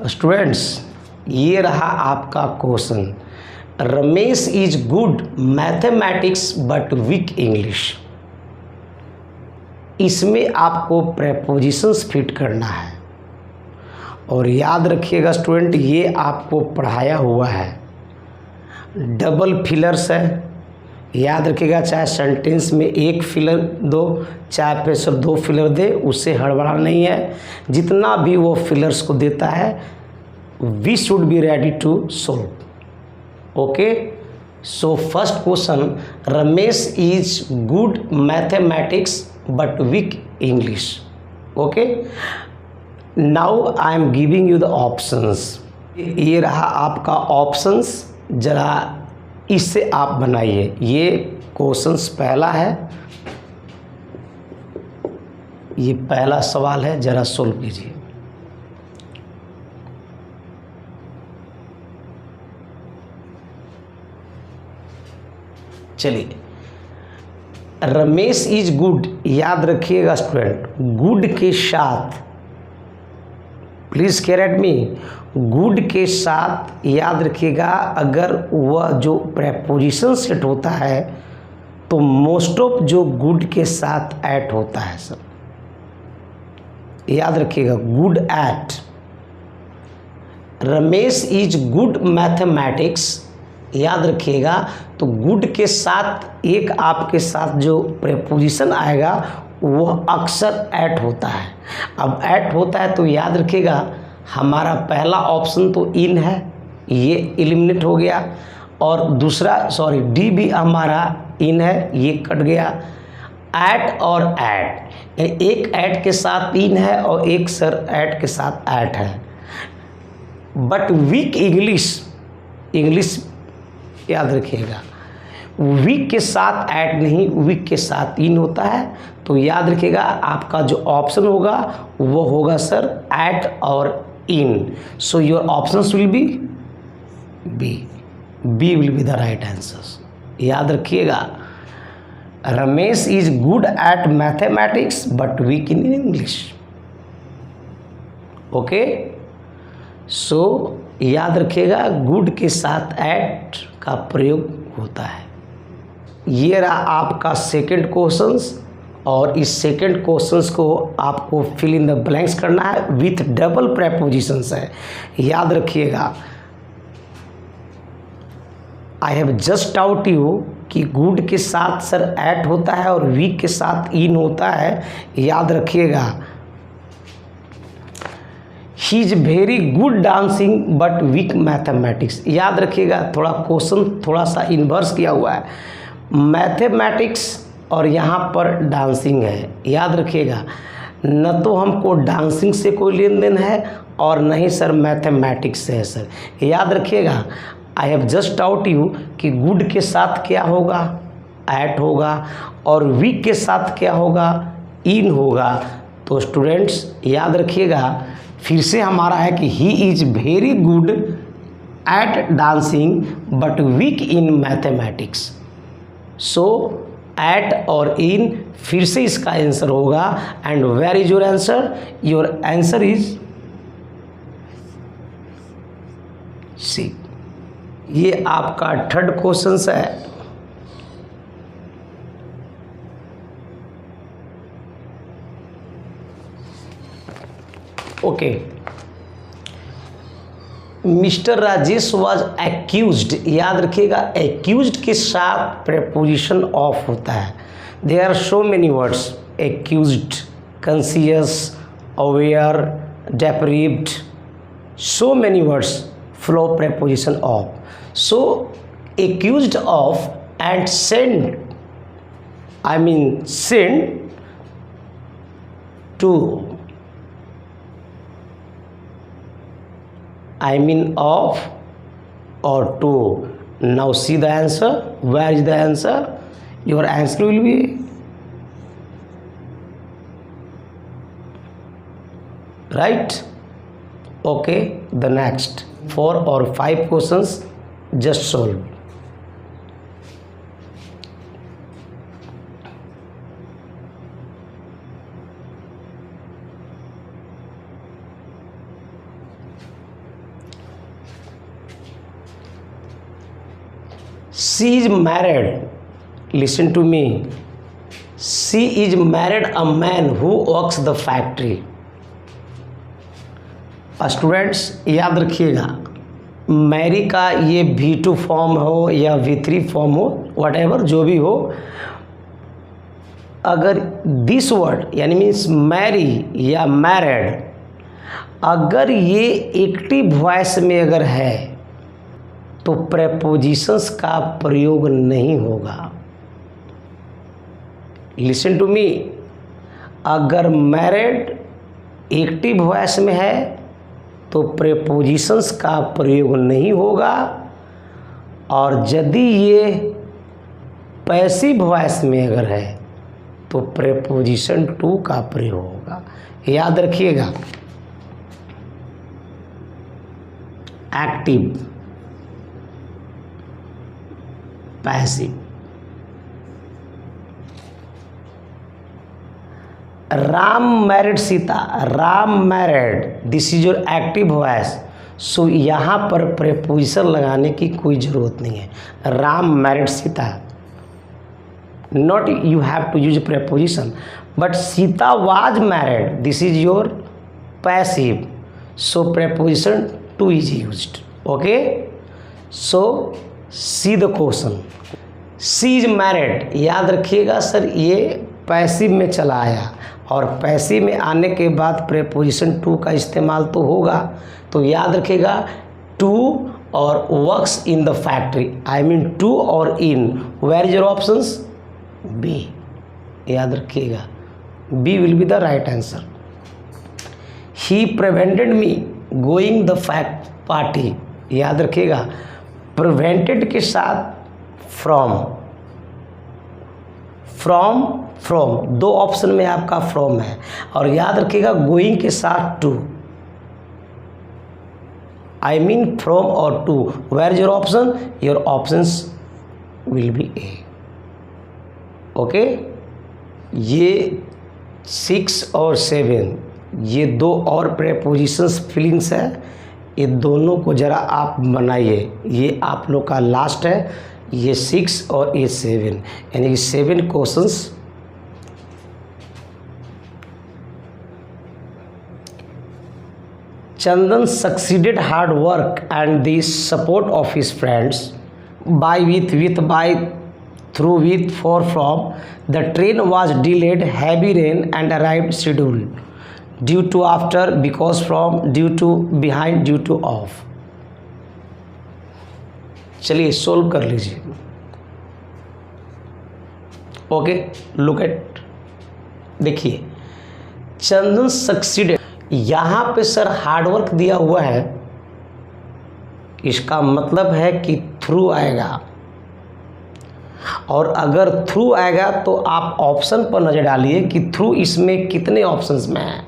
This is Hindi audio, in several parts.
स्टूडेंट्स, ये रहा आपका question. Ramesh is good mathematics but weak English. इसमें आपको प्रेपोजिशंस फिट करना है और याद रखिएगा स्टूडेंट, ये आपको पढ़ाया हुआ है। डबल फिलर्स है, याद रखिएगा। चाहे सेंटेंस में एक फिलर दो, चाहे फिर सब दो फिलर दे, उससे हड़बड़ा नहीं है। जितना भी वो फिलर्स को देता है, we should be ready to solve. Okay, so first question, Ramesh is good mathematics but weak English. Okay, now I am giving you the options. ये रहा आपका ऑप्शंस, जरा इससे आप बनाइए। ये क्वेश्चंस पहला है, ये पहला सवाल है, जरा सोल्व कीजिए। चलिए, रमेश इज गुड, याद रखिएगा स्टूडेंट, गुड के साथ, प्लीज़ करेक्ट मी, गुड के साथ याद रखिएगा, अगर वह जो प्रेपोजिशन सेट होता है तो मोस्ट ऑफ जो गुड के साथ ऐट होता है सर। याद रखिएगा, good at. Ramesh is good mathematics, याद रखिएगा, तो गुड के साथ एक आपके साथ जो प्रेपोजिशन आएगा वह अक्सर ऐट होता है। अब ऐट होता है तो याद रखिएगा, हमारा पहला ऑप्शन तो इन है, ये एलिमिनेट हो गया, और दूसरा डी भी हमारा इन है, ये कट गया। ऐट और ऐट, एक ऐट के साथ इन है और एक सर ऐट के साथ ऐट है। बट वीक इंग्लिश याद रखिएगा, वीक के साथ ऐट नहीं, वीक के साथ इन होता है। तो याद रखिएगा, आपका जो ऑप्शन होगा वो होगा सर ऐट और इन। So your options will B B will be the right answer. याद रखिएगा, Ramesh is good at mathematics but weak in English. Okay, सो याद रखिएगा, गुड के साथ एट का प्रयोग होता है। ये रहा आपका सेकंड क्वेश्चंस, और इस सेकंड क्वेश्चंस को आपको फिल इन द ब्लैंक्स करना है, विथ डबल प्रेपोजिशंस है। याद रखिएगा, I have just taut you कि गुड के साथ सर एट होता है और वीक के साथ इन होता है। याद रखिएगा, he is very good dancing but weak mathematics. याद रखिएगा, थोड़ा क्वेश्चन थोड़ा सा इन्वर्स किया हुआ है, मैथमेटिक्स और यहाँ पर डांसिंग है। याद रखिएगा, न तो हमको डांसिंग से कोई लेन देन है और नहीं सर मैथमेटिक्स से है सर। याद रखिएगा, I have just taut you कि गुड के साथ क्या होगा, ऐट होगा, और वीक के साथ क्या होगा, इन होगा। तो स्टूडेंट्स याद रखिएगा, फिर से हमारा है कि he is very good at dancing but weak in mathematics. So at और इन फिर से इसका आंसर होगा। And where is your answer? Your answer is C. ये आपका थर्ड क्वेश्चन है। Okay, mister Rajesh was accused. याद रखिएगा, एक्यूज्ड के साथ प्रेपोजिशन ऑफ होता है। There are so many words, accused, conscious, aware, deprived, so many words follow preposition of. So accused of and send, I mean send to, I mean of or to. Now see the answer. Where is the answer? Your answer will be right. Okay, the next 4 or 5 questions just solve. She is married, listen to me, she is married a man who works the factory. Students याद रखिएगा, मैरी का ये V2 फॉर्म हो या V3 फॉर्म हो, व्हाटएवर जो भी हो, अगर दिस वर्ड यानी मीन्स मैरी या मैरिड, अगर ये एक्टिव वॉइस में अगर है तो प्रेपोजिशंस का प्रयोग नहीं होगा। लिसन टू मी, अगर मैरिड एक्टिव वॉइस में है तो प्रेपोजिशंस का प्रयोग नहीं होगा, और यदि ये पैसिव वॉइस में अगर है तो प्रेपोजिशन टू का प्रयोग होगा। याद रखिएगा, active, passive. Ram married Sita, Ram married, this is your active voice, so यहाँ पर प्रेपोजिशन लगाने की कोई ज़रूरत नहीं है। Ram married Sita, not you have to use preposition, but Sita was married, this is your passive, so preposition to is used. Okay, so see the question, C is married. याद रखिएगा सर, ये पैसिव में चला आया, और पैसिव में आने के बाद प्रेपोजिशन टू का इस्तेमाल तो होगा। तो याद रखिएगा, टू और works in the factory, I mean to और in, where is your options? B. याद रखिएगा, B will be the right answer. He prevented me going the fact party. याद रखिएगा, प्रिवेंटेड के साथ फ्रॉम, फ्रॉम, फ्रॉम, दो ऑप्शन में आपका फ्रॉम है, और याद रखिएगा गोइंग के साथ टू, आई मीन फ्रॉम और to, where is your option? Your options will be A. Okay, ये 6 और 7 ये दो और प्रेपोजिशंस फीलिंग्स है, ये दोनों को ज़रा आप बनाइए। ये आप लोग का लास्ट है, ये 6 और ये 7, यानी कि 7 questions. Chandan succeeded hard work and the support of his friends by with by through with for from. The train was delayed, heavy rain and arrived scheduled, due to after, because from, due to behind, due to off। चलिए सोल्व कर लीजिए। ओके, लुक एट, देखिए चंदन सक्सीडेड, यहाँ पे सर हार्डवर्क दिया हुआ है, इसका मतलब है कि थ्रू आएगा, और अगर थ्रू आएगा तो आप ऑप्शन पर नज़र डालिए कि थ्रू इसमें कितने ऑप्शंस में है।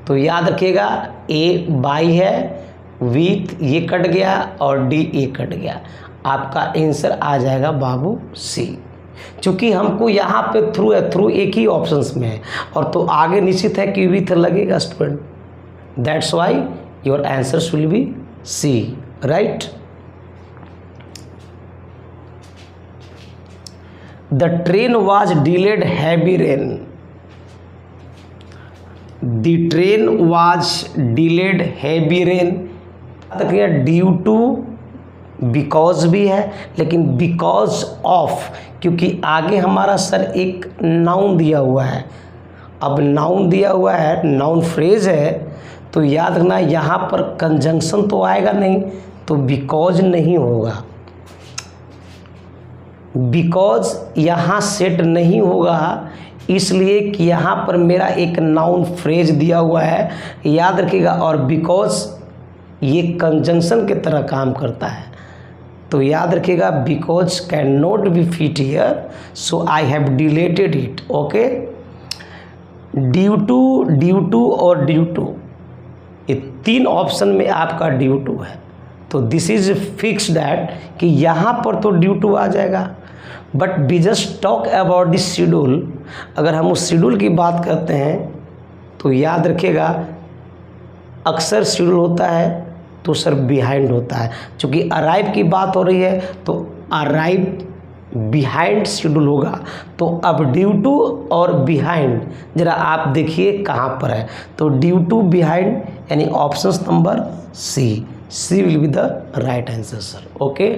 तो याद रखिएगा, ए बाई है, विथ ये कट गया और डी ए कट गया, आपका आंसर आ जाएगा बाबू सी। चूँकि हमको यहाँ पे थ्रू है, थ्रू एक ही ऑप्शंस में है, और तो आगे निश्चित है कि विथ लगेगा student, that's why your answers will be C, right. The train was delayed, heavy rain, the train was delayed, heavy rain, due to, because भी है, लेकिन बिकॉज ऑफ, क्योंकि आगे हमारा सर एक नाउन दिया हुआ है। अब नाउन दिया हुआ है, नाउन फ्रेज है, तो याद रखना यहाँ पर कंजंक्शन तो आएगा नहीं, तो बिकॉज नहीं होगा, बिकॉज यहाँ सेट नहीं होगा, इसलिए कि यहाँ पर मेरा एक नाउन फ्रेज दिया हुआ है, याद रखिएगा, और बिकॉज ये कंजंक्शन की तरह काम करता है, तो याद रखिएगा because cannot be fit here, so I have deleted it. Okay, due to और ड्यू टू, ये तीन ऑप्शन में आपका ड्यू टू है, तो दिस इज फिक्स दैट कि यहाँ पर तो ड्यू टू आ जाएगा, but we just talk about this schedule. अगर हम उस शेड्यूल की बात करते हैं तो याद रखिएगा अक्सर शेड्यूल होता है तो सर बिहाइंड होता है, चूँकि अराइव की बात हो रही है तो अराइव बिहाइंड शेड्यूल होगा। तो अब ड्यू टू और बिहाइंड जरा आप देखिए कहाँ पर है, तो ड्यू टू बिहाइंड यानी option number C will be the right answer sir. Okay.